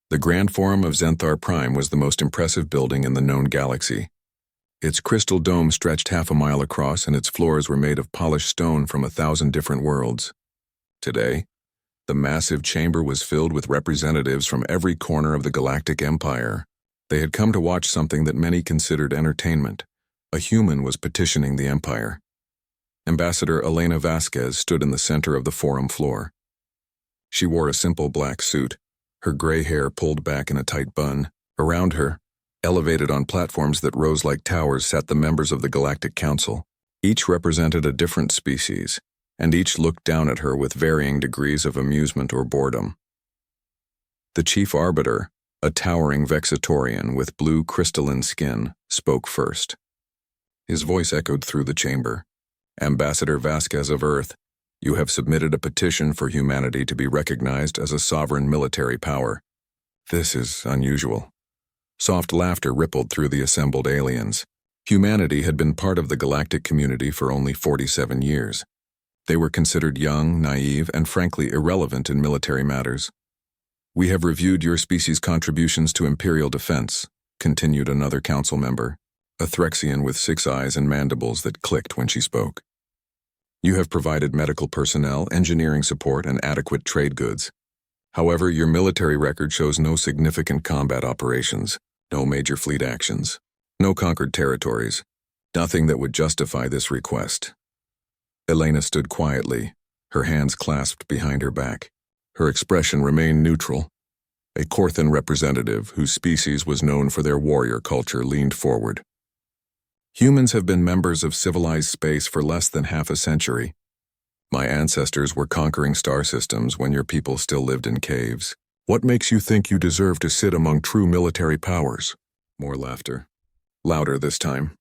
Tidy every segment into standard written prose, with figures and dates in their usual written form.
The Grand Forum of Zenthar Prime was the most impressive building in the known galaxy. Its crystal dome stretched half a mile across, and its floors were made of polished stone from 1,000 different worlds. Today, the massive chamber was filled with representatives from every corner of the Galactic Empire. They had come to watch something that many considered entertainment. A human was petitioning the Empire. Ambassador Elena Vasquez stood in the center of the forum floor. She wore a simple black suit, her gray hair pulled back in a tight bun. Around her, elevated on platforms that rose like towers, sat the members of the Galactic Council. Each represented a different species, and each looked down at her with varying degrees of amusement or boredom. The Chief Arbiter, a towering Vexatorian with blue crystalline skin, spoke first. His voice echoed through the chamber. Ambassador Vasquez of Earth, you have submitted a petition for humanity to be recognized as a sovereign military power. This is unusual. Soft laughter rippled through the assembled aliens. Humanity had been part of the galactic community for only 47 years. They were considered young, naive, and frankly irrelevant in military matters. We have reviewed your species' contributions to imperial defense, continued another council member, a Threxian with 6 eyes and mandibles that clicked when she spoke. You have provided medical personnel, engineering support, and adequate trade goods. However, your military record shows no significant combat operations, no major fleet actions, no conquered territories, nothing that would justify this request. Elena stood quietly, her hands clasped behind her back. Her expression remained neutral. A Corthan representative, whose species was known for their warrior culture, leaned forward. Humans have been members of civilized space for less than half a century. My ancestors were conquering star systems when your people still lived in caves. What makes you think you deserve to sit among true military powers? More laughter. Louder this time.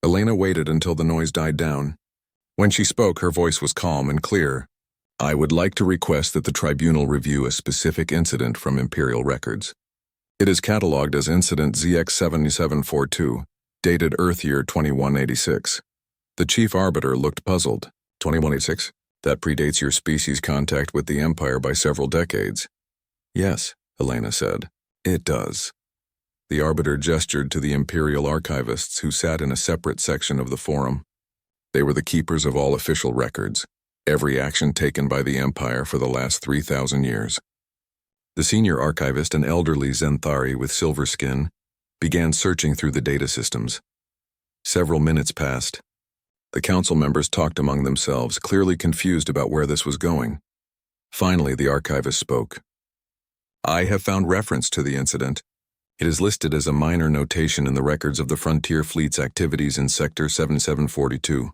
Elena waited until the noise died down. When she spoke, her voice was calm and clear. I would like to request that the tribunal review a specific incident from Imperial records. It is catalogued as Incident ZX7742, dated Earth year 2186. The Chief Arbiter looked puzzled. 2186? That predates your species' contact with the Empire by several decades. Yes, Elena said. It does. The Arbiter gestured to the Imperial archivists who sat in a separate section of the forum. They were the keepers of all official records, every action taken by the Empire for the last 3,000 years. The senior archivist, an elderly Zenthari with silver skin, began searching through the data systems. Several minutes passed. The council members talked among themselves, clearly confused about where this was going. Finally, the archivist spoke. I have found reference to the incident. It is listed as a minor notation in the records of the Frontier Fleet's activities in Sector 7742.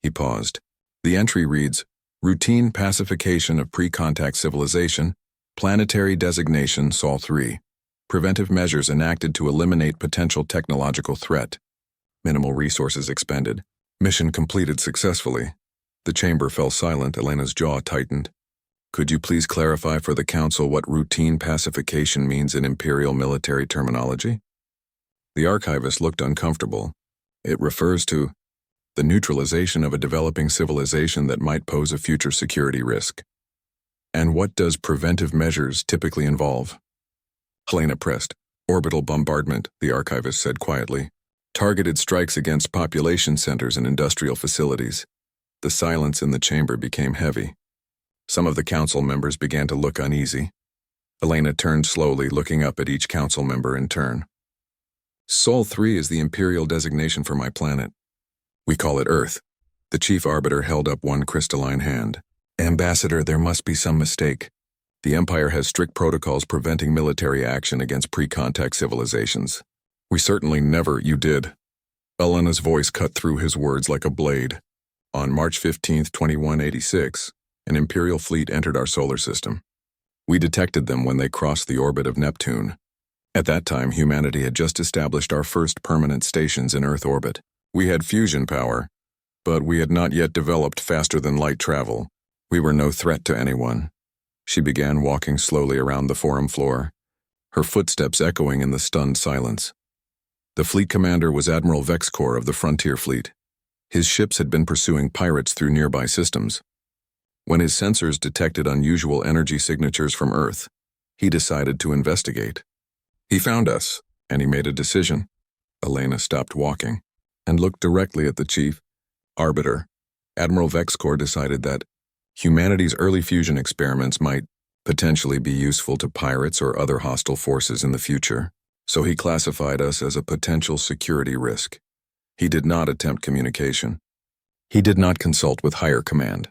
He paused. The entry reads, Routine pacification of pre-contact civilization, planetary designation Sol 3. Preventive measures enacted to eliminate potential technological threat. Minimal resources expended. Mission completed successfully. The chamber fell silent. Elena's jaw tightened. Could you please clarify for the council what routine pacification means in Imperial military terminology? The archivist looked uncomfortable. It refers to the neutralization of a developing civilization that might pose a future security risk. And what does preventive measures typically involve? Elena pressed. Orbital bombardment, the archivist said quietly. Targeted strikes against population centers and industrial facilities. The silence in the chamber became heavy. Some of the council members began to look uneasy. Elena turned slowly, looking up at each council member in turn. Sol 3 is the Imperial designation for my planet. We call it Earth. The Chief Arbiter held up one crystalline hand. Ambassador, there must be some mistake. The Empire has strict protocols preventing military action against pre-contact civilizations. We certainly never, you did. Elena's voice cut through his words like a blade. On March 15, 2186, an Imperial fleet entered our solar system. We detected them when they crossed the orbit of Neptune. At that time, humanity had just established our first permanent stations in Earth orbit. We had fusion power, but we had not yet developed faster-than-light travel. We were no threat to anyone. She began walking slowly around the forum floor, her footsteps echoing in the stunned silence. The fleet commander was Admiral Vexcor of the Frontier Fleet. His ships had been pursuing pirates through nearby systems. When his sensors detected unusual energy signatures from Earth, He decided to investigate. He found us, and he made a decision. Elena stopped walking and looked directly at the chief. Arbiter, Admiral Vexcor decided that humanity's early fusion experiments might potentially be useful to pirates or other hostile forces in the future, so he classified us as a potential security risk. He did not attempt communication. He did not consult with higher command.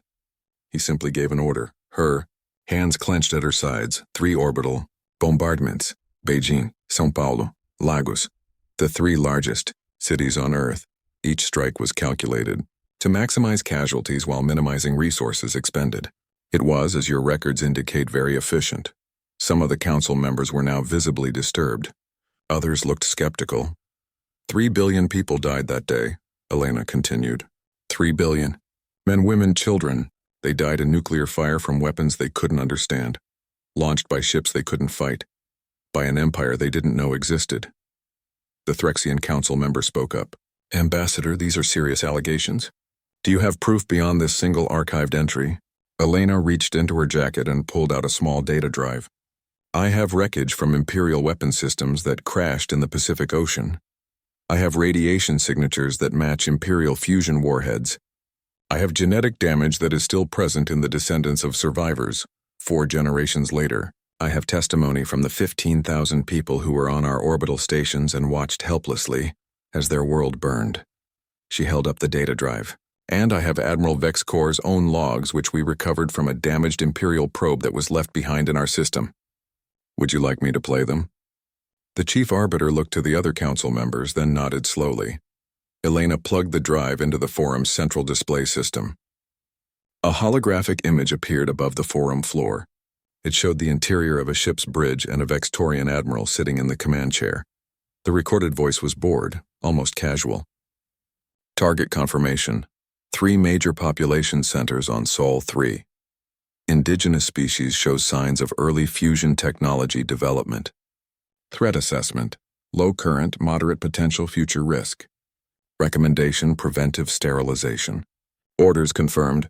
He simply gave an order. Her, hands clenched at her sides, 3 orbital bombardments, Beijing, São Paulo, Lagos, the 3 largest cities on Earth. Each strike was calculated to maximize casualties while minimizing resources expended. It was, as your records indicate, very efficient. Some of the council members were now visibly disturbed. Others looked skeptical. 3 billion people died that day, Elena continued. 3 billion. Men, women, children. They died in nuclear fire from weapons they couldn't understand, launched by ships they couldn't fight, by an empire they didn't know existed. The Threxian council member spoke up. Ambassador, these are serious allegations. Do you have proof beyond this single archived entry? Elena reached into her jacket and pulled out a small data drive. I have wreckage from Imperial weapon systems that crashed in the Pacific Ocean. I have radiation signatures that match Imperial fusion warheads. I have genetic damage that is still present in the descendants of survivors. 4 generations later, I have testimony from the 15,000 people who were on our orbital stations and watched helplessly as their world burned. She held up the data drive. And I have Admiral Vexcor's own logs, which we recovered from a damaged Imperial probe that was left behind in our system. Would you like me to play them? The chief arbiter looked to the other council members, then nodded slowly. Elena plugged the drive into the forum's central display system. A holographic image appeared above the forum floor. It showed the interior of a ship's bridge and a Vextorian admiral sitting in the command chair. The recorded voice was bored, almost casual. Target confirmation. 3 major population centers on Sol 3. Indigenous species shows signs of early fusion technology development. Threat assessment. Low current, moderate potential future risk. Recommendation: preventive sterilization. Orders confirmed.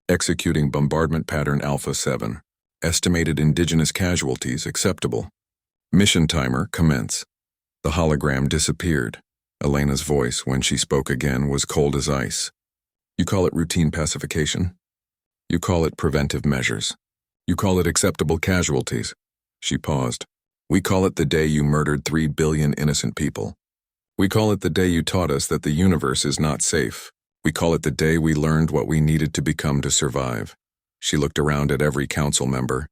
Executing bombardment pattern Alpha 7. Estimated indigenous casualties acceptable. Mission timer commence. The hologram disappeared. Elena's voice, when she spoke again, was cold as ice. You call it routine pacification. You call it preventive measures. You call it acceptable casualties. She paused. We call it the day you murdered 3 billion innocent people. We call it the day you taught us that the universe is not safe. We call it the day we learned what we needed to become to survive. She looked around at every council member.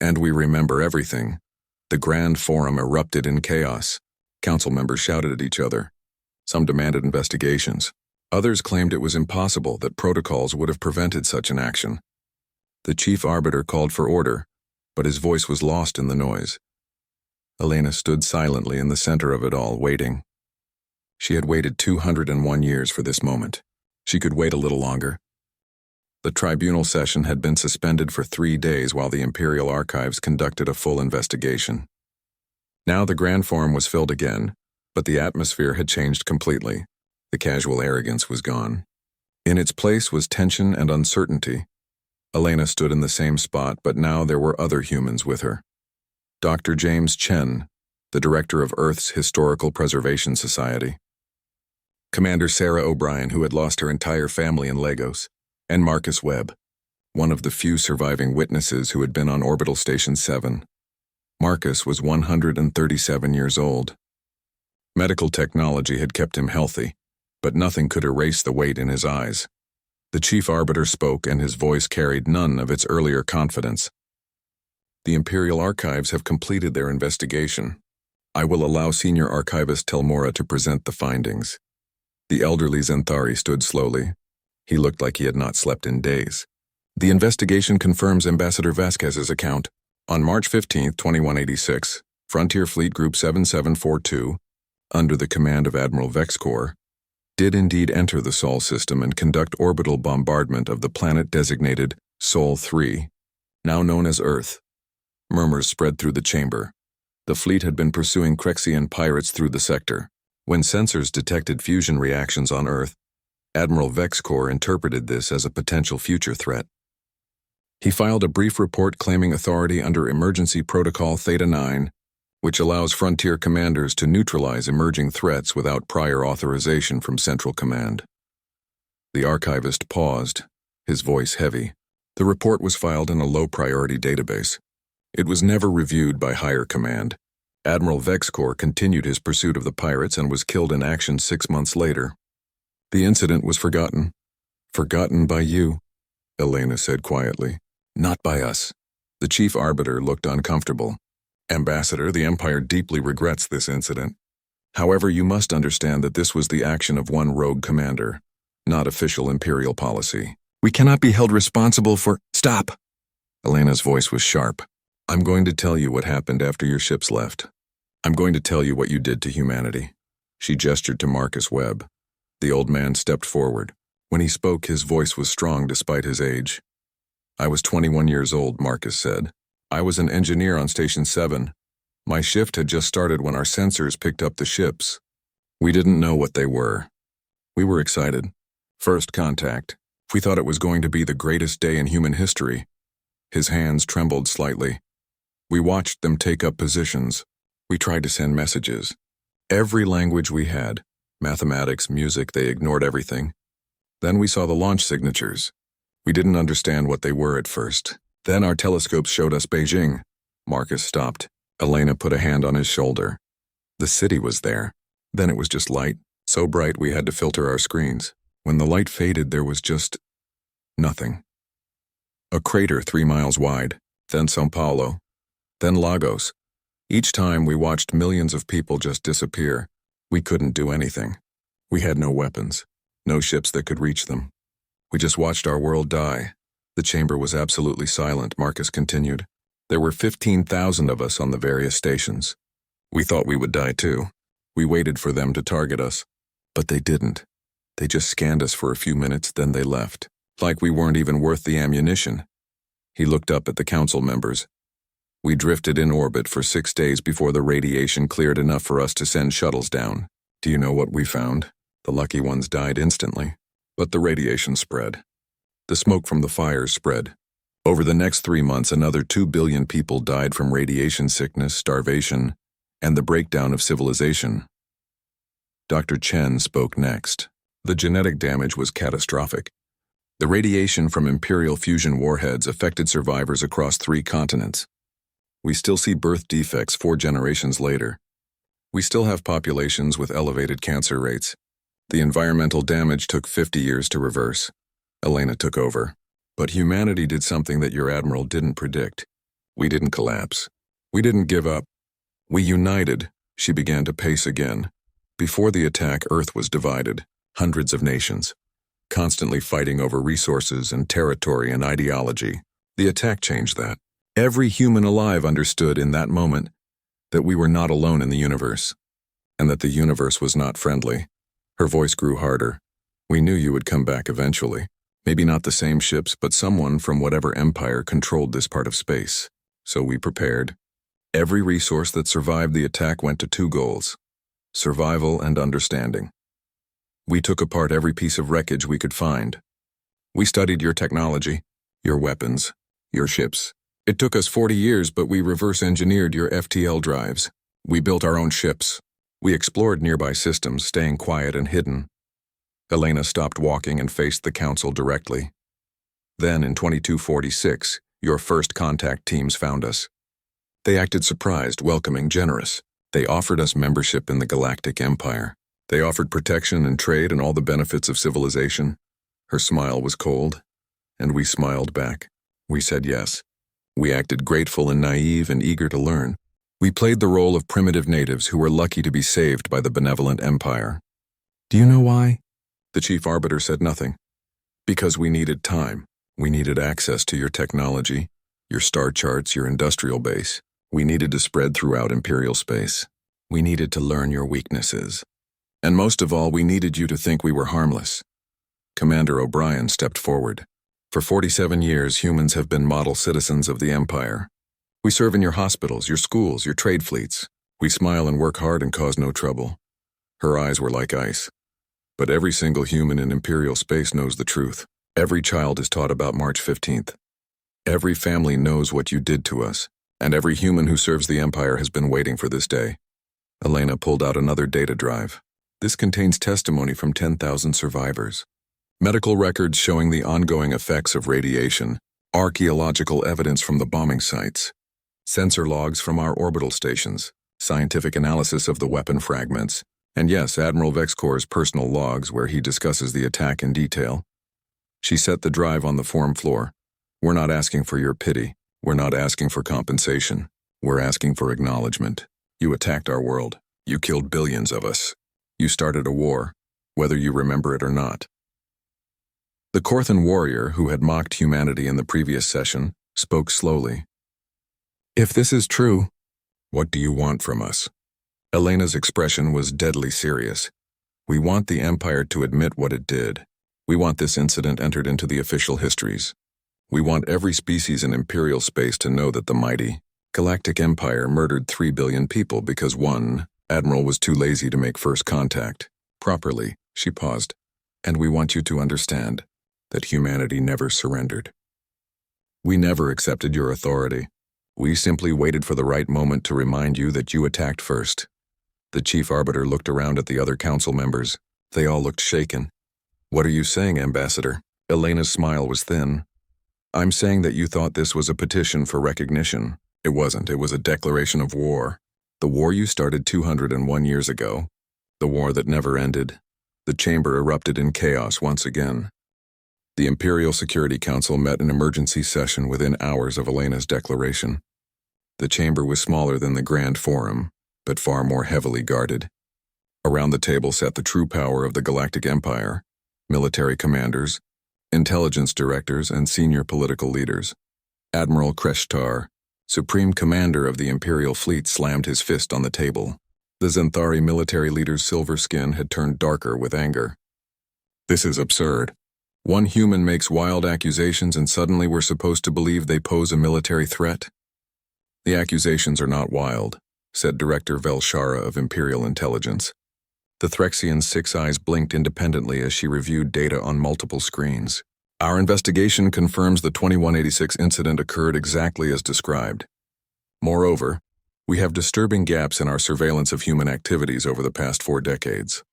And we remember everything. The grand forum erupted in chaos. Council members shouted at each other. Some demanded investigations. Others claimed it was impossible, that protocols would have prevented such an action. The chief arbiter called for order, but his voice was lost in the noise. Elena stood silently in the center of it all, waiting. She had waited 201 years for this moment. She could wait a little longer. The tribunal session had been suspended for 3 days while the Imperial Archives conducted a full investigation. Now the Grand Forum was filled again, but the atmosphere had changed completely. The casual arrogance was gone. In its place was tension and uncertainty. Elena stood in the same spot, but now there were other humans with her. Dr. James Chen, the director of Earth's Historical Preservation Society. Commander Sarah O'Brien, who had lost her entire family in Lagos, and Marcus Webb, one of the few surviving witnesses who had been on Orbital Station 7. Marcus was 137 years old. Medical technology had kept him healthy, but nothing could erase the weight in his eyes. The chief arbiter spoke, and his voice carried none of its earlier confidence. The Imperial Archives have completed their investigation. I will allow Senior Archivist Telmora to present the findings. The elderly Zenthari stood slowly. He looked like he had not slept in days. The investigation confirms Ambassador Vasquez's account. On March 15, 2186, Frontier Fleet Group 7742, under the command of Admiral Vexcor, did indeed enter the Sol system and conduct orbital bombardment of the planet designated Sol 3, now known as Earth. Murmurs spread through the chamber. The fleet had been pursuing Crexian pirates through the sector. When sensors detected fusion reactions on Earth, Admiral Vexcor interpreted this as a potential future threat. He filed a brief report claiming authority under Emergency Protocol Theta 9, which allows frontier commanders to neutralize emerging threats without prior authorization from Central Command. The archivist paused, his voice heavy. The report was filed in a low-priority database. It was never reviewed by higher command. Admiral Vexcor continued his pursuit of the pirates and was killed in action 6 months later. The incident was forgotten. Forgotten by you, Elena said quietly. Not by us. The chief arbiter looked uncomfortable. Ambassador, the Empire deeply regrets this incident. However, you must understand that this was the action of one rogue commander, not official Imperial policy. We cannot be held responsible for— Stop! Elena's voice was sharp. I'm going to tell you what happened after your ships left. I'm going to tell you what you did to humanity. She gestured to Marcus Webb. The old man stepped forward. When he spoke, his voice was strong despite his age. I was 21 years old, Marcus said. I was an engineer on Station 7. My shift had just started when our sensors picked up the ships. We didn't know what they were. We were excited. First contact. We thought it was going to be the greatest day in human history. His hands trembled slightly. We watched them take up positions. We tried to send messages. Every language we had. Mathematics, music, they ignored everything. Then we saw the launch signatures. We didn't understand what they were at first. Then our telescopes showed us Beijing. Marcus stopped. Elena put a hand on his shoulder. The city was there. Then it was just light, so bright we had to filter our screens. When the light faded, there was just nothing. A crater 3 miles wide, then São Paulo, then Lagos. Each time we watched millions of people just disappear. We couldn't do anything. We had no weapons, no ships that could reach them. We just watched our world die. The chamber was absolutely silent, Marcus continued. There were 15,000 of us on the various stations. We thought we would die too. We waited for them to target us. But they didn't. They just scanned us for a few minutes, then they left. Like we weren't even worth the ammunition. He looked up at the council members. We drifted in orbit for 6 days before the radiation cleared enough for us to send shuttles down. Do you know what we found? The lucky ones died instantly. But the radiation spread. The smoke from the fires spread. Over the next 3 months, another 2 billion people died from radiation sickness, starvation, and the breakdown of civilization. Dr. Chen spoke next. The genetic damage was catastrophic. The radiation from Imperial fusion warheads affected survivors across 3 continents. We still see birth defects 4 generations later. We still have populations with elevated cancer rates. The environmental damage took 50 years to reverse. Elena took over. But humanity did something that your admiral didn't predict. We didn't collapse. We didn't give up. We united. She began to pace again. Before the attack, Earth was divided. Hundreds of nations, constantly fighting over resources and territory and ideology. The attack changed that. Every human alive understood in that moment that we were not alone in the universe, and that the universe was not friendly. Her voice grew harder. We knew you would come back eventually. Maybe not the same ships, but someone from whatever empire controlled this part of space. So we prepared. Every resource that survived the attack went to 2 goals: survival and understanding. We took apart every piece of wreckage we could find. We studied your technology, your weapons, your ships. It took us 40 years, but we reverse-engineered your FTL drives. We built our own ships. We explored nearby systems, staying quiet and hidden. Elena stopped walking and faced the council directly. Then, in 2246, your first contact teams found us. They acted surprised, welcoming, generous. They offered us membership in the Galactic Empire. They offered protection and trade and all the benefits of civilization. Her smile was cold, and we smiled back. We said yes. We acted grateful and naive and eager to learn. We played the role of primitive natives who were lucky to be saved by the benevolent empire. Do you know why? The chief arbiter said nothing. Because we needed time. We needed access to your technology, your star charts, your industrial base. We needed to spread throughout Imperial space. We needed to learn your weaknesses. And most of all, we needed you to think we were harmless. Commander O'Brien stepped forward. For 47 years, humans have been model citizens of the Empire. We serve in your hospitals, your schools, your trade fleets. We smile and work hard and cause no trouble. Her eyes were like ice. But every single human in Imperial space knows the truth. Every child is taught about March 15th. Every family knows what you did to us, and every human who serves the Empire has been waiting for this day. Elena pulled out another data drive. This contains testimony from 10,000 survivors. Medical records showing the ongoing effects of radiation, archaeological evidence from the bombing sites, sensor logs from our orbital stations, scientific analysis of the weapon fragments, and yes, Admiral Vexcor's personal logs where he discusses the attack in detail. She set the drive on the form floor. We're not asking for your pity. We're not asking for compensation. We're asking for acknowledgement. You attacked our world. You killed billions of us. You started a war, whether you remember it or not. The Corthan warrior, who had mocked humanity in the previous session, spoke slowly. If this is true, what do you want from us? Elena's expression was deadly serious. We want the Empire to admit what it did. We want this incident entered into the official histories. We want every species in Imperial space to know that the mighty Galactic Empire murdered 3 billion people because one Admiral was too lazy to make first contact. Properly, she paused. And we want you to understand that humanity never surrendered. We never accepted your authority. We simply waited for the right moment to remind you that you attacked first. The Chief Arbiter looked around at the other council members. They all looked shaken. What are you saying, Ambassador? Elena's smile was thin. I'm saying that you thought this was a petition for recognition. It wasn't. It was a declaration of war. The war you started 201 years ago. The war that never ended. The chamber erupted in chaos once again. The Imperial Security Council met an emergency session within hours of Elena's declaration. The chamber was smaller than the Grand Forum, but far more heavily guarded. Around the table sat the true power of the Galactic Empire, military commanders, intelligence directors, and senior political leaders. Admiral Kreshtar, Supreme Commander of the Imperial Fleet, slammed his fist on the table. The Xanthari military leader's silver skin had turned darker with anger. This is absurd. One human makes wild accusations and suddenly we're supposed to believe they pose a military threat? The accusations are not wild, said Director Velshara of Imperial Intelligence. The Threxian's 6 eyes blinked independently as she reviewed data on multiple screens. Our investigation confirms the 2186 incident occurred exactly as described. Moreover, we have disturbing gaps in our surveillance of human activities over the past 4 decades.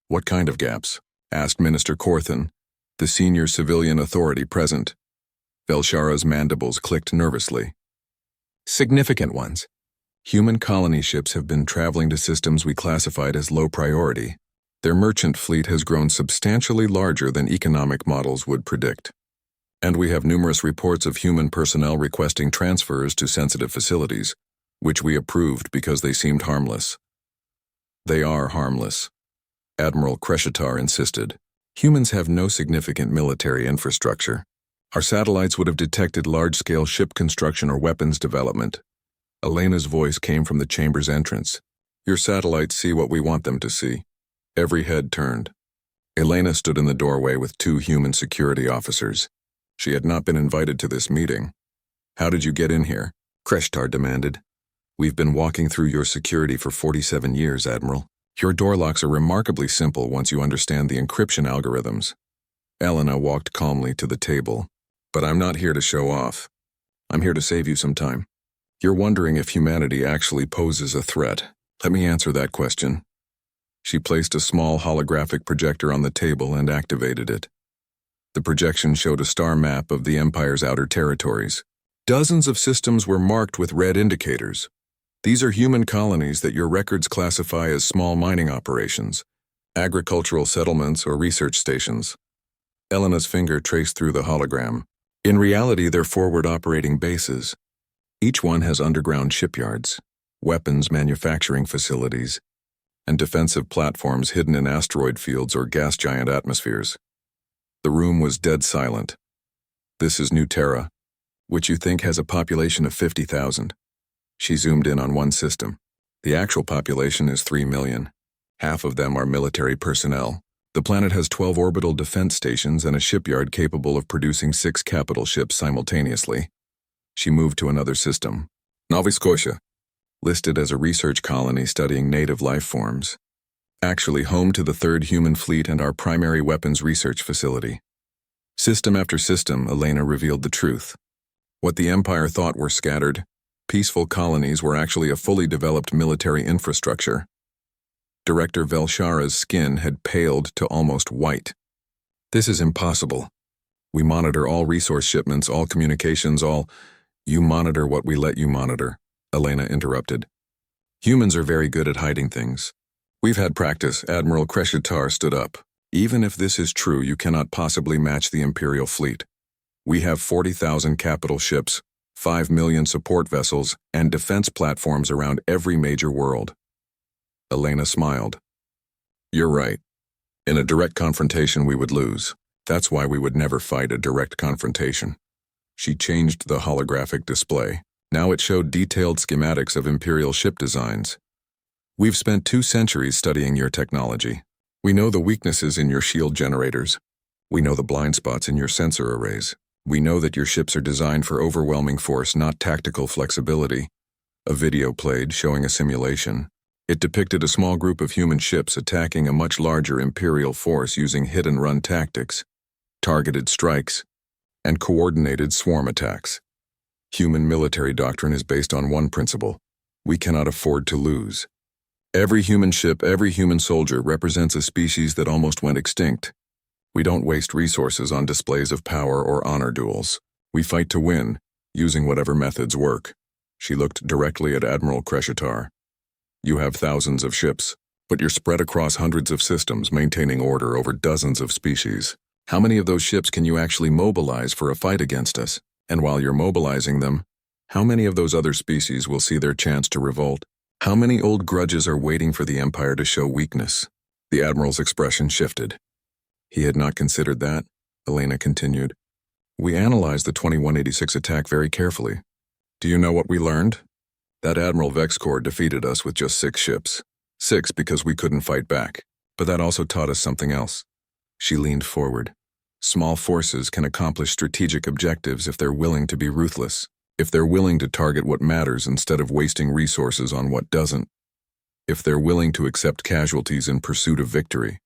What kind of gaps? Asked Minister Corthan, the senior civilian authority present. Velshara's mandibles clicked nervously. Significant ones. Human colony ships have been traveling to systems we classified as low priority. Their merchant fleet has grown substantially larger than economic models would predict. And we have numerous reports of human personnel requesting transfers to sensitive facilities, which we approved because they seemed harmless. They are harmless, Admiral Kreshitar insisted. Humans have no significant military infrastructure. Our satellites would have detected large-scale ship construction or weapons development. Elena's voice came from the chamber's entrance. Your satellites see what we want them to see. Every head turned. Elena stood in the doorway with 2 human security officers. She had not been invited to this meeting. How did you get in here? Kreshtar demanded. We've been walking through your security for 47 years, Admiral. Your door locks are remarkably simple once you understand the encryption algorithms. Elena walked calmly to the table. But I'm not here to show off. I'm here to save you some time. You're wondering if humanity actually poses a threat. Let me answer that question. She placed a small holographic projector on the table and activated it. The projection showed a star map of the Empire's outer territories. Dozens of systems were marked with red indicators. These are human colonies that your records classify as small mining operations, agricultural settlements, or research stations. Elena's finger traced through the hologram. In reality, they're forward operating bases. Each one has underground shipyards, weapons manufacturing facilities, and defensive platforms hidden in asteroid fields or gas giant atmospheres. The room was dead silent. This is New Terra, which you think has a population of 50,000. She zoomed in on one system. The actual population is 3 million. Half of them are military personnel. The planet has 12 orbital defense stations and a shipyard capable of producing 6 capital ships simultaneously. She moved to another system. Nova Scotia, listed as a research colony studying native life forms. Actually home to the 3rd Human Fleet and our primary weapons research facility. System after system, Elena revealed the truth. What the Empire thought were scattered, peaceful colonies were actually a fully developed military infrastructure. Director Velshara's skin had paled to almost white. This is impossible. We monitor all resource shipments, all communications, all— You monitor what we let you monitor, Elena interrupted. Humans are very good at hiding things. We've had practice. Admiral Kreshitar stood up. Even if this is true, you cannot possibly match the Imperial fleet. We have 40,000 capital ships, 5 million support vessels, and defense platforms around every major world. Elena smiled. You're right. In a direct confrontation, we would lose. That's why we would never fight a direct confrontation. She changed the holographic display. Now it showed detailed schematics of Imperial ship designs. We've spent 2 centuries studying your technology. We know the weaknesses in your shield generators. We know the blind spots in your sensor arrays. We know that your ships are designed for overwhelming force, not tactical flexibility. A video played showing a simulation. It depicted a small group of human ships attacking a much larger Imperial force using hit-and-run tactics, targeted strikes, and coordinated swarm attacks. Human military doctrine is based on one principle: we cannot afford to lose. Every human ship, every human soldier represents a species that almost went extinct. We don't waste resources on displays of power or honor duels. We fight to win, using whatever methods work. She looked directly at Admiral Kreshitar. You have thousands of ships, but you're spread across hundreds of systems, maintaining order over dozens of species. How many of those ships can you actually mobilize for a fight against us? And while you're mobilizing them, how many of those other species will see their chance to revolt? How many old grudges are waiting for the Empire to show weakness? The Admiral's expression shifted. He had not considered that, Elena continued. We analyzed the 2186 attack very carefully. Do you know what we learned? That Admiral Vexcor defeated us with just 6 ships. 6 because we couldn't fight back. But that also taught us something else. She leaned forward. Small forces can accomplish strategic objectives if they're willing to be ruthless, if they're willing to target what matters instead of wasting resources on what doesn't, if they're willing to accept casualties in pursuit of victory.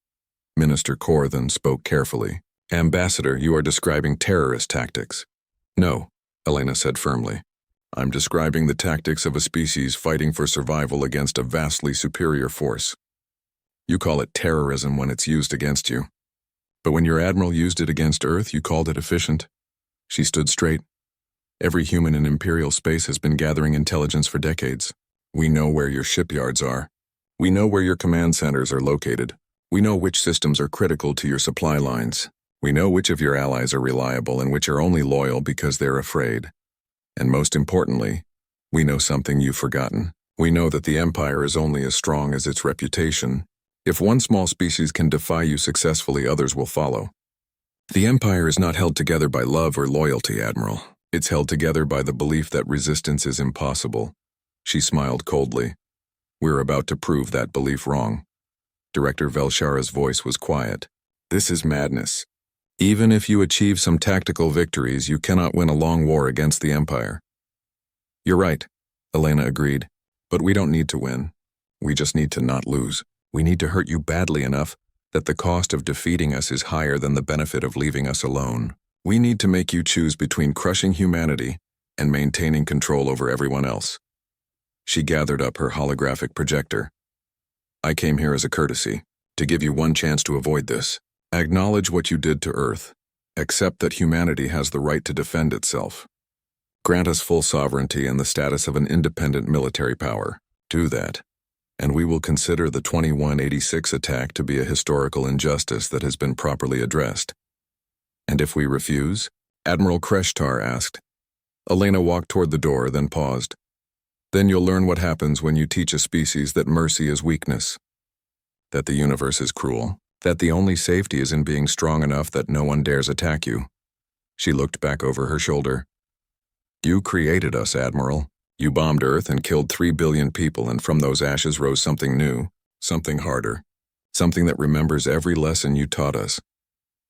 Minister Corthan spoke carefully. Ambassador, you are describing terrorist tactics. No, Elena said firmly. I'm describing the tactics of a species fighting for survival against a vastly superior force. You call it terrorism when it's used against you. But when your admiral used it against Earth, you called it efficient. She stood straight. Every human in Imperial space has been gathering intelligence for decades. We know where your shipyards are. We know where your command centers are located. We know which systems are critical to your supply lines. We know which of your allies are reliable and which are only loyal because they're afraid. And most importantly, we know something you've forgotten. We know that the Empire is only as strong as its reputation. If one small species can defy you successfully, others will follow. The Empire is not held together by love or loyalty, Admiral. It's held together by the belief that resistance is impossible. She smiled coldly. We're about to prove that belief wrong. Director Velshara's voice was quiet. This is madness. Even if you achieve some tactical victories, you cannot win a long war against the Empire. You're right, Elena agreed. But we don't need to win. We just need to not lose. We need to hurt you badly enough that the cost of defeating us is higher than the benefit of leaving us alone. We need to make you choose between crushing humanity and maintaining control over everyone else. She gathered up her holographic projector. I came here as a courtesy, to give you one chance to avoid this. Acknowledge what you did to Earth. Accept that humanity has the right to defend itself. Grant us full sovereignty and the status of an independent military power. Do that, and we will consider the 2186 attack to be a historical injustice that has been properly addressed. And if we refuse? Admiral Kreshitar asked. Elena walked toward the door, then paused. Then you'll learn what happens when you teach a species that mercy is weakness, that the universe is cruel, that the only safety is in being strong enough that no one dares attack you. She looked back over her shoulder. You created us, Admiral. You bombed Earth and killed 3 billion people, and from those ashes rose something new, something harder, something that remembers every lesson you taught us.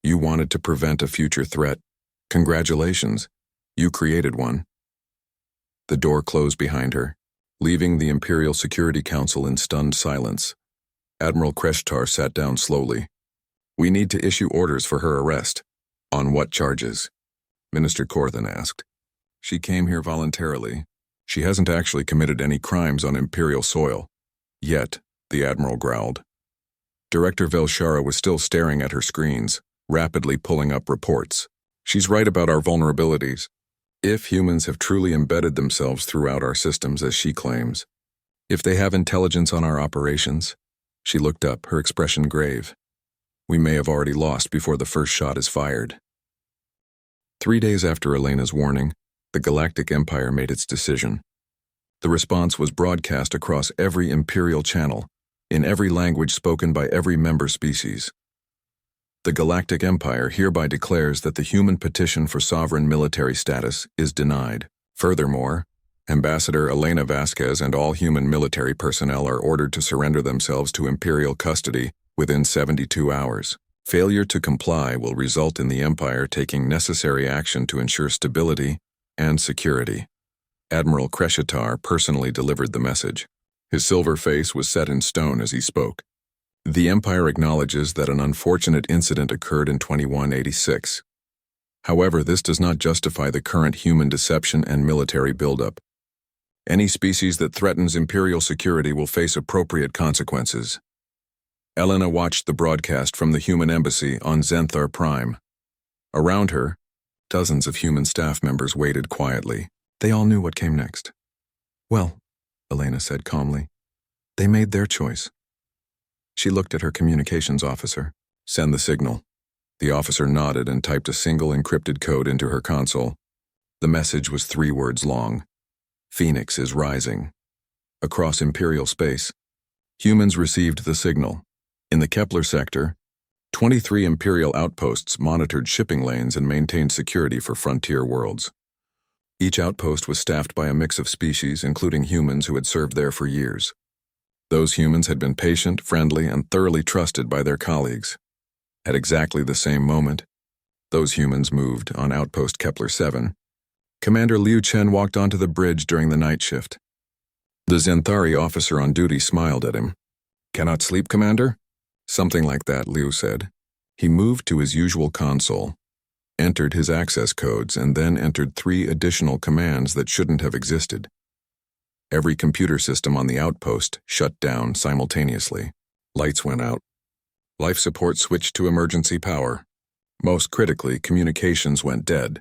You wanted to prevent a future threat. Congratulations. You created one. The door closed behind her, leaving the Imperial Security Council in stunned silence. Admiral Kreshitar sat down slowly. We need to issue orders for her arrest. On what charges? Minister Corthan asked. She came here voluntarily. She hasn't actually committed any crimes on Imperial soil. Yet, the Admiral growled. Director Velshara was still staring at her screens, rapidly pulling up reports. She's right about our vulnerabilities. If humans have truly embedded themselves throughout our systems as she claims, if they have intelligence on our operations, she looked up, her expression grave. We may have already lost before the first shot is fired. 3 days after Elena's warning, the Galactic Empire made its decision. The response was broadcast across every Imperial channel, in every language spoken by every member species. The Galactic Empire hereby declares that the human petition for sovereign military status is denied. Furthermore, Ambassador Elena Vasquez and all human military personnel are ordered to surrender themselves to Imperial custody within 72 hours. Failure to comply will result in the Empire taking necessary action to ensure stability and security. Admiral Kreshitar personally delivered the message. His silver face was set in stone as he spoke. The Empire acknowledges that an unfortunate incident occurred in 2186. However, this does not justify the current human deception and military buildup. Any species that threatens Imperial security will face appropriate consequences. Elena watched the broadcast from the human embassy on Zenthar Prime. Around her, dozens of human staff members waited quietly. They all knew what came next. Well, Elena said calmly, they made their choice. She looked at her communications officer. Send the signal. The officer nodded and typed a single encrypted code into her console. The message was 3 words long. Phoenix is rising. Across Imperial space, humans received the signal. In the Kepler sector, 23 Imperial outposts monitored shipping lanes and maintained security for frontier worlds. Each outpost was staffed by a mix of species, including humans who had served there for years. Those humans had been patient, friendly, and thoroughly trusted by their colleagues. At exactly the same moment, those humans moved on Outpost Kepler 7. Commander Liu Chen walked onto the bridge during the night shift. The Zenthari officer on duty smiled at him. Cannot sleep, Commander? Something like that, Liu said. He moved to his usual console, entered his access codes, and then entered 3 additional commands that shouldn't have existed. Every computer system on the outpost shut down simultaneously. Lights went out. Life support switched to emergency power. Most critically, communications went dead.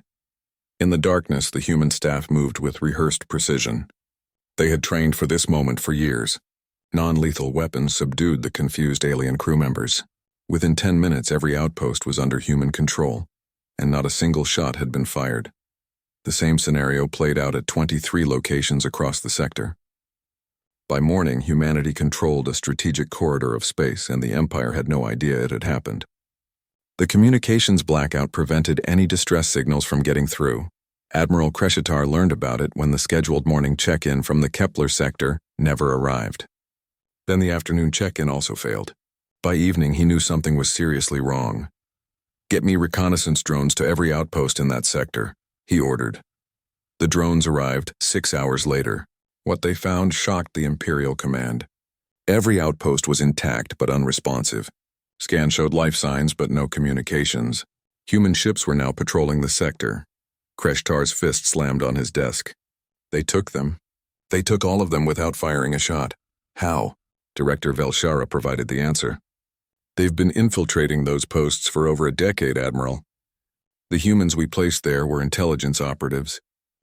In the darkness, the human staff moved with rehearsed precision. They had trained for this moment for years. Non-lethal weapons subdued the confused alien crew members. Within 10 minutes, every outpost was under human control, and not a single shot had been fired. The same scenario played out at 23 locations across the sector. By morning, humanity controlled a strategic corridor of space, and the Empire had no idea it had happened. The communications blackout prevented any distress signals from getting through. Admiral Kreshitar learned about it when the scheduled morning check-in from the Kepler sector never arrived. Then the afternoon check-in also failed. By evening, he knew something was seriously wrong. Get me reconnaissance drones to every outpost in that sector, he ordered. The drones arrived 6 hours later. What they found shocked the Imperial command. Every outpost was intact but unresponsive. Scans showed life signs but no communications. Human ships were now patrolling the sector. Kreshtar's fist slammed on his desk. They took them. They took all of them without firing a shot. How? Director Velshara provided the answer. They've been infiltrating those posts for over a decade, Admiral. The humans we placed there were intelligence operatives.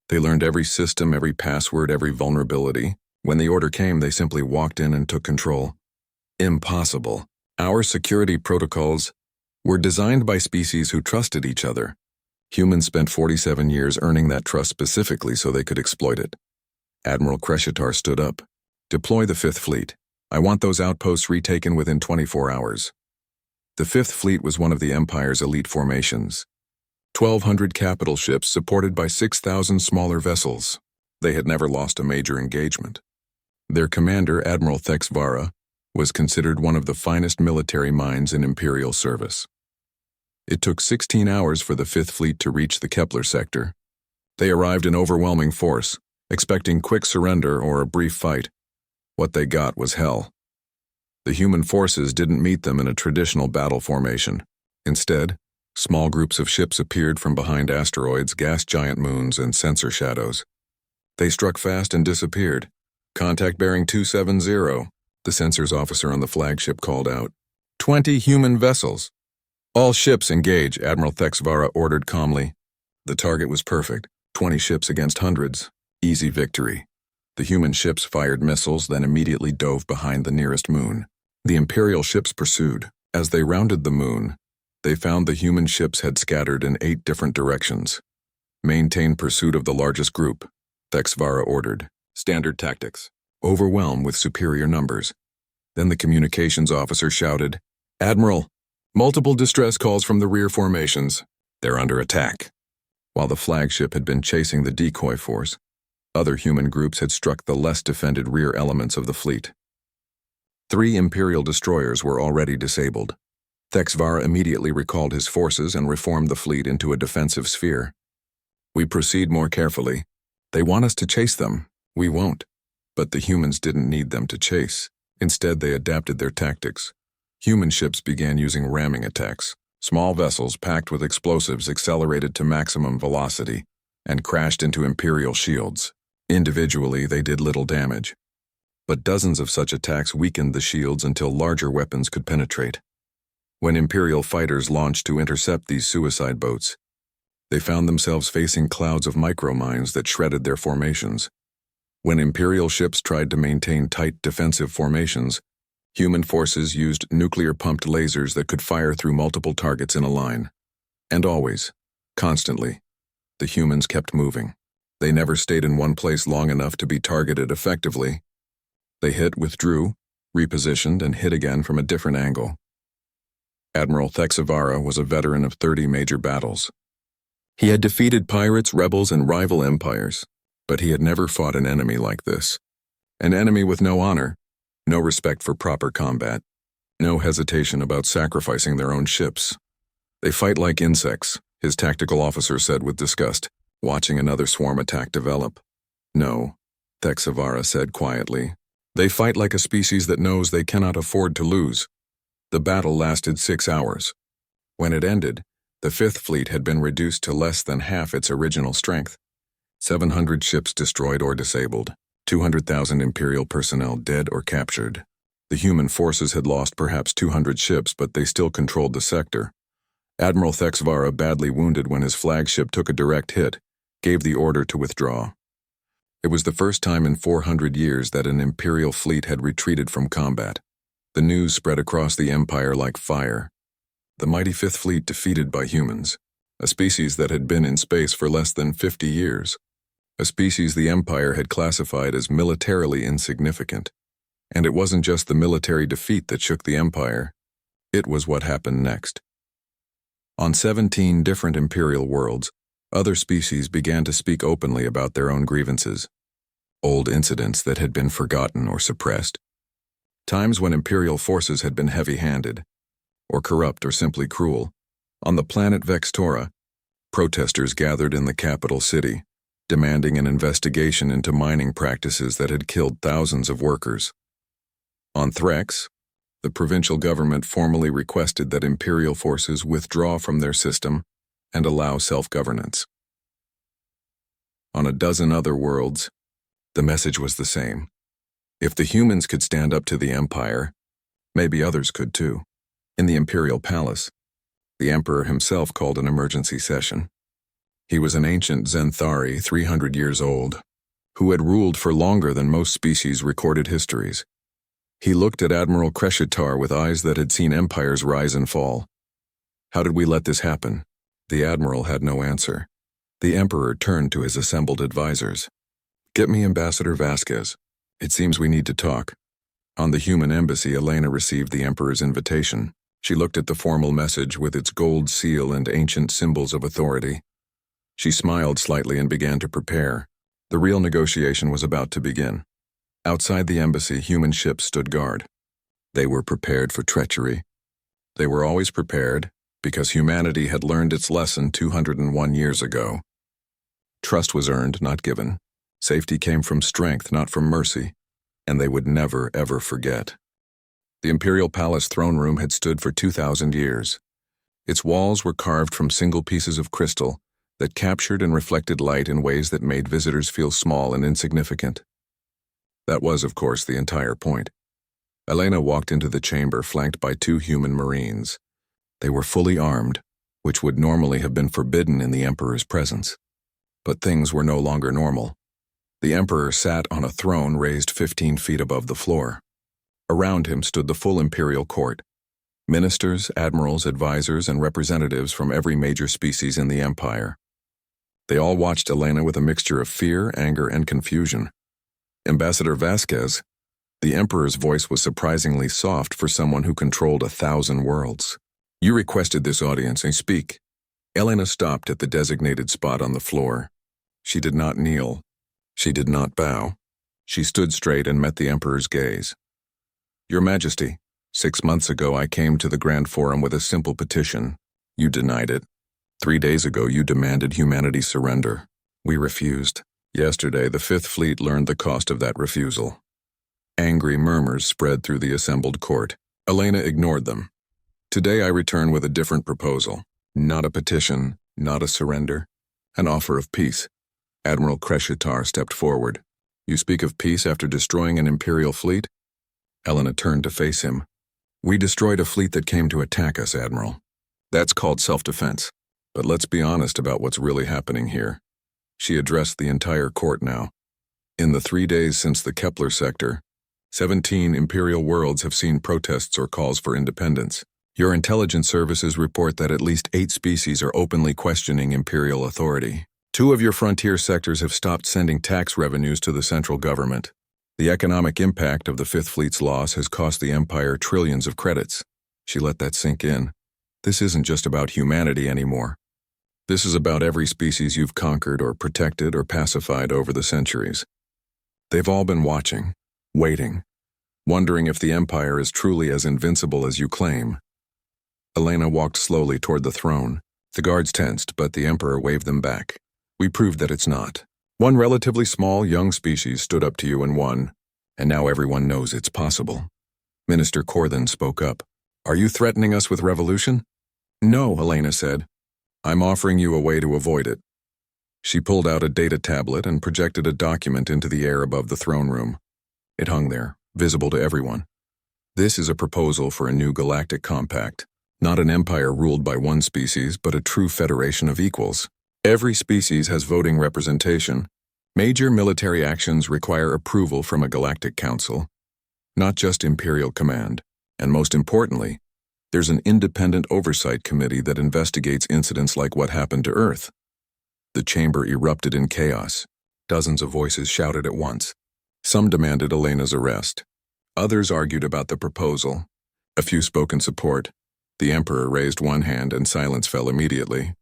They learned every system, every password, every vulnerability. When the order came, they simply walked in and took control. Impossible. Our security protocols were designed by species who trusted each other. Humans spent 47 years earning that trust specifically so they could exploit it. Admiral Kreshitar stood up. Deploy the 5th Fleet. I want those outposts retaken within 24 hours. The 5th Fleet was one of the Empire's elite formations. 1,200 capital ships supported by 6,000 smaller vessels. They had never lost a major engagement. Their commander, Admiral Thexvara, was considered one of the finest military minds in Imperial service. It took 16 hours for the 5th Fleet to reach the Kepler sector. They arrived in overwhelming force, expecting quick surrender or a brief fight. What they got was hell. The human forces didn't meet them in a traditional battle formation. Instead, Small groups of ships appeared from behind asteroids, gas giant moons, and sensor shadows. They struck fast and disappeared. "Contact bearing 270, the sensors officer on the flagship called out. 20 human vessels. "All ships engage," Admiral Thexvara ordered calmly. The target was perfect. 20 ships against hundreds. Easy victory. The human ships fired missiles, then immediately dove behind the nearest moon. The Imperial ships pursued. As they rounded the moon, they found the human ships had scattered in 8 different directions. "Maintain pursuit of the largest group," Thexvara ordered. Standard tactics. Overwhelm with superior numbers. Then the communications officer shouted, "Admiral, multiple distress calls from the rear formations. They're under attack." While the flagship had been chasing the decoy force, other human groups had struck the less defended rear elements of the fleet. 3 Imperial destroyers were already disabled. Thexvara immediately recalled his forces and reformed the fleet into a defensive sphere. "We proceed more carefully. They want us to chase them. We won't." But the humans didn't need them to chase. Instead, they adapted their tactics. Human ships began using ramming attacks. Small vessels packed with explosives accelerated to maximum velocity and crashed into Imperial shields. Individually, they did little damage. But dozens of such attacks weakened the shields until larger weapons could penetrate. When Imperial fighters launched to intercept these suicide boats, they found themselves facing clouds of micromines that shredded their formations. When Imperial ships tried to maintain tight defensive formations, human forces used nuclear-pumped lasers that could fire through multiple targets in a line. And always, constantly, the humans kept moving. They never stayed in one place long enough to be targeted effectively. They hit, withdrew, repositioned, and hit again from a different angle. Admiral Thexvara was a veteran of 30 major battles. He had defeated pirates, rebels, and rival empires, but he had never fought an enemy like this. An enemy with no honor, no respect for proper combat, no hesitation about sacrificing their own ships. "They fight like insects," his tactical officer said with disgust, watching another swarm attack develop. "No," Thexvara said quietly. "They fight like a species that knows they cannot afford to lose." The battle lasted 6 hours. When it ended, the Fifth Fleet had been reduced to less than half its original strength. 700 ships destroyed or disabled, 200,000 Imperial personnel dead or captured. The human forces had lost perhaps 200 ships, but they still controlled the sector. Admiral Thexvara, badly wounded when his flagship took a direct hit, gave the order to withdraw. It was the first time in 400 years that an Imperial fleet had retreated from combat. The news spread across the Empire like fire. The mighty Fifth Fleet defeated by humans, a species that had been in space for less than 50 years, a species the Empire had classified as militarily insignificant. And it wasn't just the military defeat that shook the Empire, it was what happened next. On 17 different Imperial worlds, other species began to speak openly about their own grievances, old incidents that had been forgotten or suppressed, times when Imperial forces had been heavy-handed, or corrupt or simply cruel. On the planet Vextora, protesters gathered in the capital city, demanding an investigation into mining practices that had killed thousands of workers. On Threx, the provincial government formally requested that Imperial forces withdraw from their system and allow self-governance. On a dozen other worlds, the message was the same. If the humans could stand up to the Empire, maybe others could too. In the Imperial Palace, the Emperor himself called an emergency session. He was an ancient Zenthari, 300 years old, who had ruled for longer than most species' recorded histories. He looked at Admiral Kreshitar with eyes that had seen empires rise and fall. "How did we let this happen?" The Admiral had no answer. The Emperor turned to his assembled advisors. "Get me Ambassador Vasquez. It seems we need to talk." On the human embassy, Elena received the Emperor's invitation. She looked at the formal message with its gold seal and ancient symbols of authority. She smiled slightly and began to prepare. The real negotiation was about to begin. Outside the embassy, human ships stood guard. They were prepared for treachery. They were always prepared, because humanity had learned its lesson 201 years ago. Trust was earned, not given. Safety came from strength, not from mercy, and they would never, ever forget. The Imperial Palace throne room had stood for 2,000 years. Its walls were carved from single pieces of crystal that captured and reflected light in ways that made visitors feel small and insignificant. That was, of course, the entire point. Elena walked into the chamber flanked by 2 human marines. They were fully armed, which would normally have been forbidden in the Emperor's presence. But things were no longer normal. The Emperor sat on a throne raised 15 feet above the floor. Around him stood the full imperial court. Ministers, admirals, advisors, and representatives from every major species in the empire. They all watched Elena with a mixture of fear, anger, and confusion. Ambassador Vasquez, the Emperor's voice was surprisingly soft for someone who controlled 1,000 worlds. You requested this audience, I speak. Elena stopped at the designated spot on the floor. She did not kneel. She did not bow. She stood straight and met the Emperor's gaze. Your Majesty, 6 months ago I came to the Grand Forum with a simple petition. You denied it. 3 days ago you demanded humanity's surrender. We refused. Yesterday the Fifth Fleet learned the cost of that refusal. Angry murmurs spread through the assembled court. Elena ignored them. Today I return with a different proposal. Not a petition, not a surrender. An offer of peace. Admiral Kreshitar stepped forward. You speak of peace after destroying an imperial fleet? Elena turned to face him. We destroyed a fleet that came to attack us, Admiral. That's called self-defense. But let's be honest about what's really happening here. She addressed the entire court now. In the 3 days since the Kepler sector, 17 imperial worlds have seen protests or calls for independence. Your intelligence services report that at least 8 species are openly questioning imperial authority. 2 of your frontier sectors have stopped sending tax revenues to the central government. The economic impact of the Fifth Fleet's loss has cost the Empire trillions of credits. She let that sink in. This isn't just about humanity anymore. This is about every species you've conquered or protected or pacified over the centuries. They've all been watching, waiting, wondering if the Empire is truly as invincible as you claim. Elena walked slowly toward the throne. The guards tensed, but the Emperor waved them back. We proved that it's not. 1 relatively small, young species stood up to you and won, and now everyone knows it's possible. Minister Corthan spoke up. Are you threatening us with revolution? No, Elena said. I'm offering you a way to avoid it. She pulled out a data tablet and projected a document into the air above the throne room. It hung there, visible to everyone. This is a proposal for a new galactic compact. Not an empire ruled by 1 species, but a true federation of equals. Every species has voting representation. Major military actions require approval from a galactic council, not just imperial command. And most importantly, there's an independent oversight committee that investigates incidents like what happened to Earth. The chamber erupted in chaos. Dozens of voices shouted at once. Some demanded Elena's arrest. Others argued about the proposal. A few spoke in support. The Emperor raised one hand and silence fell immediately.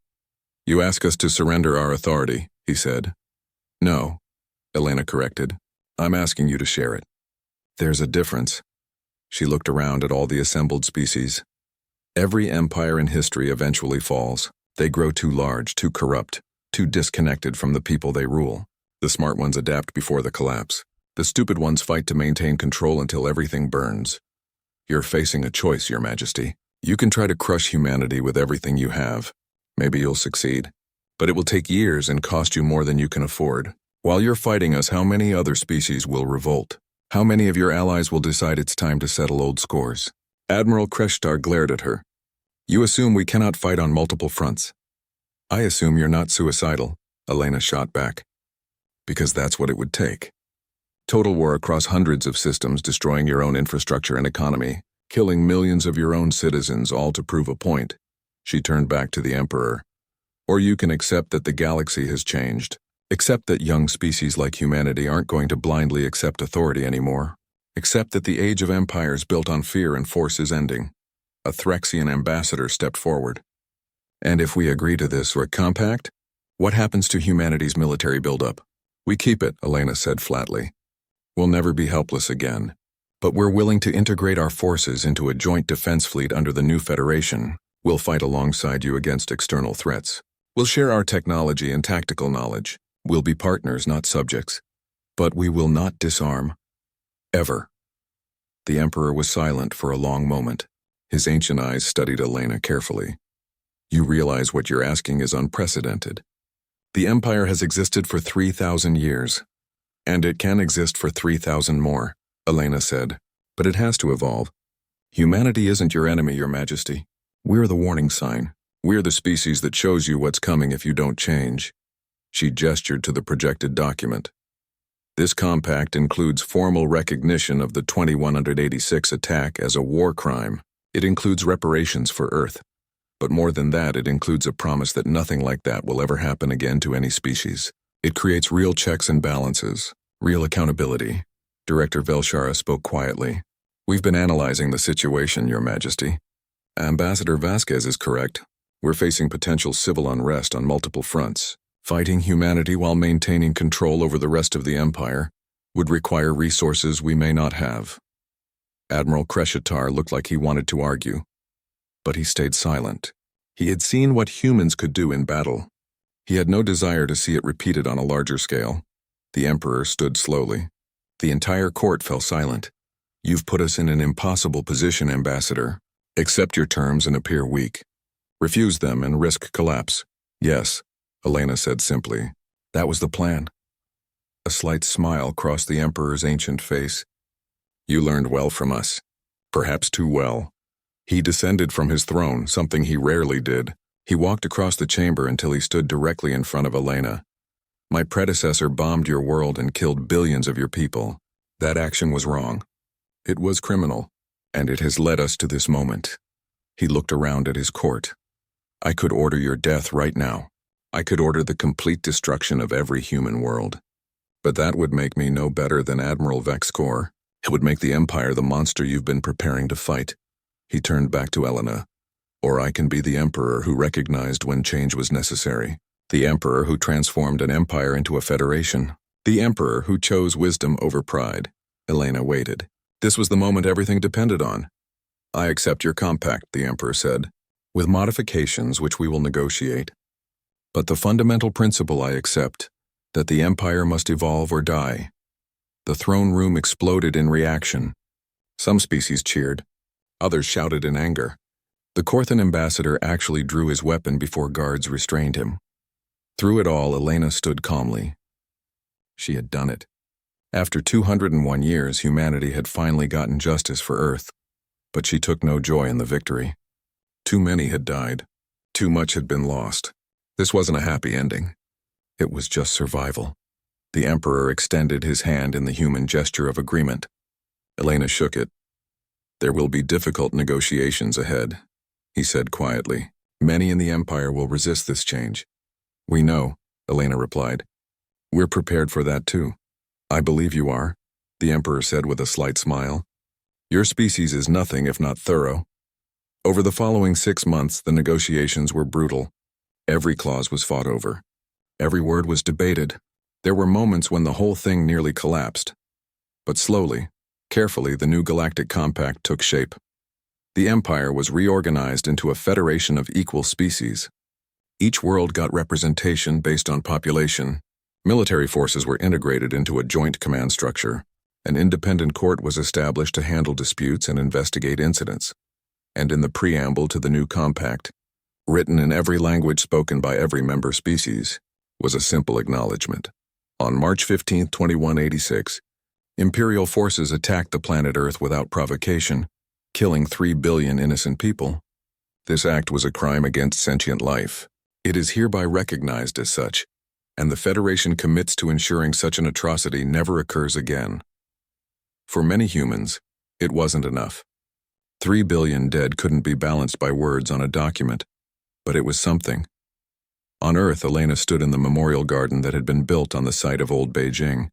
You ask us to surrender our authority, he said. No, Elena corrected. I'm asking you to share it. There's a difference. She looked around at all the assembled species. Every empire in history eventually falls. They grow too large, too corrupt, too disconnected from the people they rule. The smart ones adapt before the collapse. The stupid ones fight to maintain control until everything burns. You're facing a choice, Your Majesty. You can try to crush humanity with everything you have. Maybe you'll succeed. But it will take years and cost you more than you can afford. While you're fighting us, how many other species will revolt? How many of your allies will decide it's time to settle old scores? Admiral Kreshitar glared at her. You assume we cannot fight on multiple fronts. I assume you're not suicidal, Elena shot back. Because that's what it would take. Total war across hundreds of systems, destroying your own infrastructure and economy, killing millions of your own citizens, all to prove a point. She turned back to the Emperor. Or you can accept that the galaxy has changed. Accept that young species like humanity aren't going to blindly accept authority anymore. Accept that the age of empires built on fear and force is ending. A Threxian ambassador stepped forward. And if we agree to this compact, what happens to humanity's military buildup? We keep it, Elena said flatly. We'll never be helpless again. But we're willing to integrate our forces into a joint defense fleet under the new Federation. We'll fight alongside you against external threats. We'll share our technology and tactical knowledge. We'll be partners, not subjects. But we will not disarm. Ever. The Emperor was silent for a long moment. His ancient eyes studied Elena carefully. You realize what you're asking is unprecedented. The Empire has existed for 3,000 years, and it can exist for 3,000 more, Elena said, but it has to evolve. Humanity isn't your enemy, Your Majesty. We're the warning sign. We're the species that shows you what's coming if you don't change. She gestured to the projected document. This compact includes formal recognition of the 2186 attack as a war crime. It includes reparations for Earth. But more than that, it includes a promise that nothing like that will ever happen again to any species. It creates real checks and balances, real accountability. Director Velshara spoke quietly. We've been analyzing the situation, Your Majesty. Ambassador Vasquez is correct. We're facing potential civil unrest on multiple fronts. Fighting humanity while maintaining control over the rest of the Empire would require resources we may not have. Admiral Kreshitar looked like he wanted to argue, but he stayed silent. He had seen what humans could do in battle. He had no desire to see it repeated on a larger scale. The Emperor stood slowly. The entire court fell silent. You've put us in an impossible position, Ambassador. Accept your terms and appear weak. Refuse them and risk collapse. Yes, Elena said simply. That was the plan. A slight smile crossed the Emperor's ancient face. You learned well from us. Perhaps too well. He descended from his throne, something he rarely did. He walked across the chamber until he stood directly in front of Elena. My predecessor bombed your world and killed billions of your people. That action was wrong. It was criminal, and it has led us to this moment. He looked around at his court. I could order your death right now. I could order the complete destruction of every human world. But that would make me no better than Admiral Vexcor. It would make the Empire the monster you've been preparing to fight. He turned back to Elena. Or I can be the Emperor who recognized when change was necessary. The Emperor who transformed an empire into a federation. The Emperor who chose wisdom over pride. Elena waited. This was the moment everything depended on. I accept your compact, the Emperor said, with modifications which we will negotiate. But the fundamental principle I accept, that the Empire must evolve or die. The throne room exploded in reaction. Some species cheered. Others shouted in anger. The Corthan ambassador actually drew his weapon before guards restrained him. Through it all, Elena stood calmly. She had done it. After 201 years, humanity had finally gotten justice for Earth. But she took no joy in the victory. Too many had died. Too much had been lost. This wasn't a happy ending. It was just survival. The Emperor extended his hand in the human gesture of agreement. Elena shook it. There will be difficult negotiations ahead, he said quietly. Many in the Empire will resist this change. We know, Elena replied. We're prepared for that too. I believe you are, the Emperor said with a slight smile. Your species is nothing if not thorough. Over the following 6 months, the negotiations were brutal. Every clause was fought over. Every word was debated. There were moments when the whole thing nearly collapsed. But slowly, carefully, the new Galactic Compact took shape. The Empire was reorganized into a federation of equal species. Each world got representation based on population. Military forces were integrated into a joint command structure. An independent court was established to handle disputes and investigate incidents. And in the preamble to the new compact, written in every language spoken by every member species, was a simple acknowledgement. On March 15, 2186, Imperial forces attacked the planet Earth without provocation, killing 3 billion innocent people. This act was a crime against sentient life. It is hereby recognized as such, and the Federation commits to ensuring such an atrocity never occurs again. For many humans, it wasn't enough. 3 billion dead couldn't be balanced by words on a document, but it was something. On Earth, Elena stood in the memorial garden that had been built on the site of old Beijing.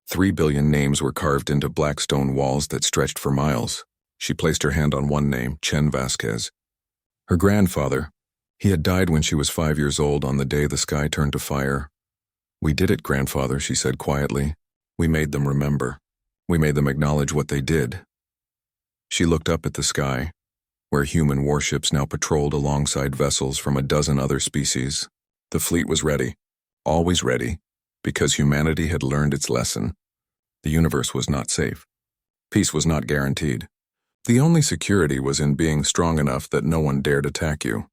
3 billion names were carved into black stone walls that stretched for miles. She placed her hand on one name, Chen Vasquez. Her grandfather. He had died when she was 5 years old on the day the sky turned to fire. We did it, grandfather, she said quietly. We made them remember. We made them acknowledge what they did. She looked up at the sky, where human warships now patrolled alongside vessels from a dozen other species. The fleet was ready, always ready, because humanity had learned its lesson. The universe was not safe. Peace was not guaranteed. The only security was in being strong enough that no one dared attack you.